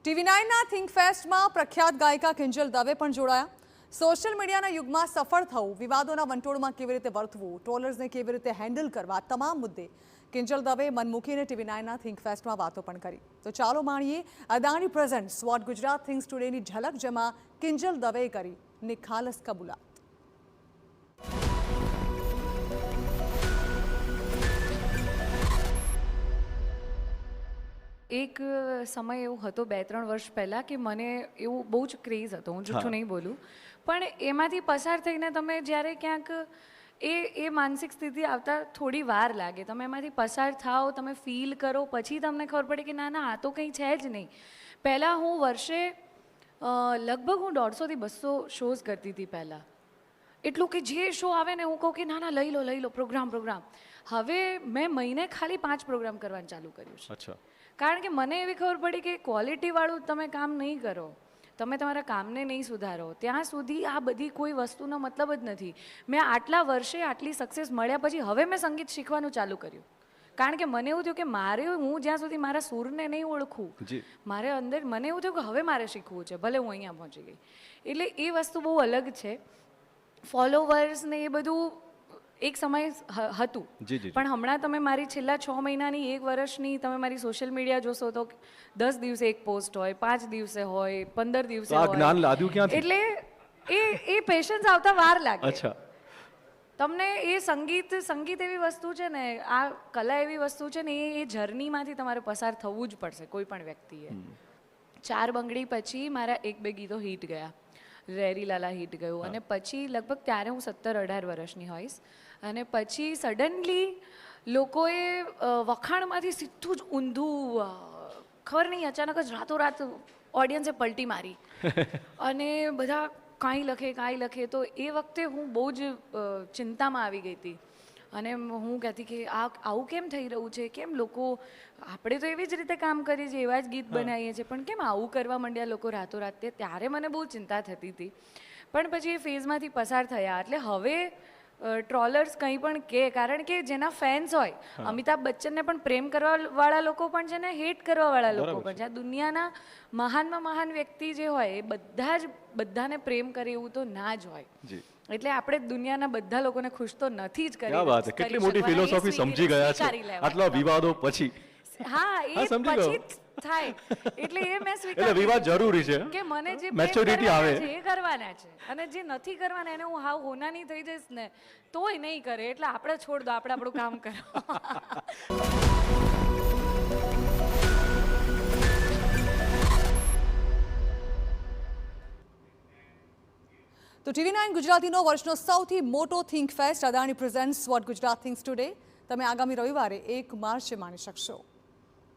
TV9ના think ફેસ્ટમાં પ્રખ્યાત ગાયિકા કિંજલ દવે પણ જોડાયા। સોશિયલ મીડિયાના યુગમાં સફળ થવું, વિવાદોના વંટોળમાં કેવી રીતે વર્તવું, ટ્રોલર્સને કેવી રીતે હેન્ડલ કરવા, તમામ મુદ્દે કિંજલ દવે મન મૂકીને TV9ના થિંક ફેસ્ટમાં વાતો પણ કરી। તો ચાલો માણીએ Adani presents what Gujarat thinks ટુડેની ઝલક, જેમાં કિંજલ દવેએ કરી નિખાલસ કબૂલાત। એક સમય એવો હતો 2-3 વર્ષ પહેલાં કે મને એવું બહુ જ ક્રેઝ હતો, હું જૂઠું નહીં બોલું, પણ એમાંથી પસાર થઈને તમે જ્યારે ક્યાંક એ માનસિક સ્થિતિ આવતા થોડી વાર લાગે, તમે એમાંથી પસાર થાઓ, તમે ફીલ કરો, પછી તમને ખબર પડે કે ના ના આ તો કંઈ છે જ નહીં। પહેલાં હું વર્ષે લગભગ હું 150થી 200 શોઝ કરતી હતી પહેલાં, એટલું કે જે શો આવે ને હું કહું કે ના ના લઈ લો પ્રોગ્રામ। હવે મેં મહિને ખાલી 5 પ્રોગ્રામ કરવાનું ચાલુ કર્યું છે। અચ્છા, કારણ કે મને એવી ખબર પડી કે ક્વોલિટીવાળું તમે કામ નહીં કરો, તમે તમારા કામને નહીં સુધારો, ત્યાં સુધી આ બધી કોઈ વસ્તુનો મતલબ જ નથી। મેં આટલા વર્ષે આટલી સક્સેસ મળ્યા પછી હવે મેં સંગીત શીખવાનું ચાલુ કર્યું, કારણ કે મને એવું થયું કે મારે, હું જ્યાં સુધી મારા સૂરને નહીં ઓળખું, મારે અંદર મને એવું થયું કે હવે મારે શીખવું છે, ભલે હું અહીંયા પહોંચી ગઈ। એટલે એ વસ્તુ બહુ અલગ છે। ફોલોવર્સ ને એ બધું એક સમય હતું, પણ હમણાં તમે મારી છેલ્લા 6 મહિનાની 1 વર્ષની તમે મારી સોશિયલ મીડિયા જોશો તો 10 દિવસે એક પોસ્ટ હોય, 5 દિવસે હોય, 15 દિવસે હોય, જ્ઞાન લાદ્યું ક્યાંથી? એટલે એ પેશન્સ આવતા વાર લાગે। અચ્છા, તમને એ સંગીત એવી વસ્તુ છે ને, આ કલા એવી વસ્તુ છે ને, એ જર્નીમાંથી તમારે પસાર થવું જ પડશે કોઈ પણ વ્યક્તિએ। 4 બંગડી પછી મારા 1-2 ગીતો હિટ ગયા, રેરી લાલા હિટ ગયું, અને પછી લગભગ ત્યારે હું 17-18 વર્ષની હોઈશ, અને પછી સડનલી લોકોએ વખાણમાંથી સીધું જ ઊંધું, ખબર નહીં અચાનક જ રાતોરાત ઓડિયન્સે પલટી મારી અને બધા કાંઈ લખે, તો એ વખતે હું બહુ જ ચિંતામાં આવી ગઈ હતી, અને હું કહેતી કે આવું કેમ થઈ રહ્યું છે, કેમ લોકો, આપણે તો એવી જ રીતે કામ કરીએ છીએ, એવા જ ગીત બનાવીએ છીએ, પણ કેમ આવું કરવા માંડ્યા લોકો રાતોરાત? ત્યારે મને બહુ ચિંતા થતી હતી, પણ પછી એ ફેઝમાંથી પસાર થયા। એટલે હવે ટ્રોલર્સ કંઈ પણ કહે, કારણ કે જેના ફેન્સ હોય, અમિતાભ બચ્ચનને પણ પ્રેમ કરવાવાળા લોકો પણ છે ને હેટ કરવાવાળા લોકો પણ છે। આ દુનિયાના મહાનમાં મહાન વ્યક્તિ જે હોય એ બધાને પ્રેમ કરે એવું તો ના જ હોય। એટલે આપણે દુનિયાના બધા લોકોને ખુશ તો નથી જ કરી। ક્યાં વાત છે, કેટલી મોટી ફિલોસોફી સમજી ગયા છે આટલા વિવાદો પછી। હા, એ પછી થાય, એટલે એ મેં સ્વીકાર, એટલે વિવાદ જરૂરી છે કે મને જે મેચ્યોરિટી આવે એ કરવાના છે, અને જે નથી કરવાના એને હું હાવ હોનાની થઈ જઈશ ને તોય નહીં કરે, એટલે આપણે છોડ દો, આપણે આપણું કામ કરો। તો TV9 ગુજરાતીનો વર્ષનો સૌથી મોટો think fest Adani presents what Gujarat thinks today તમે આગામી રવિવારે 1 માર્ચે માણી શકશો।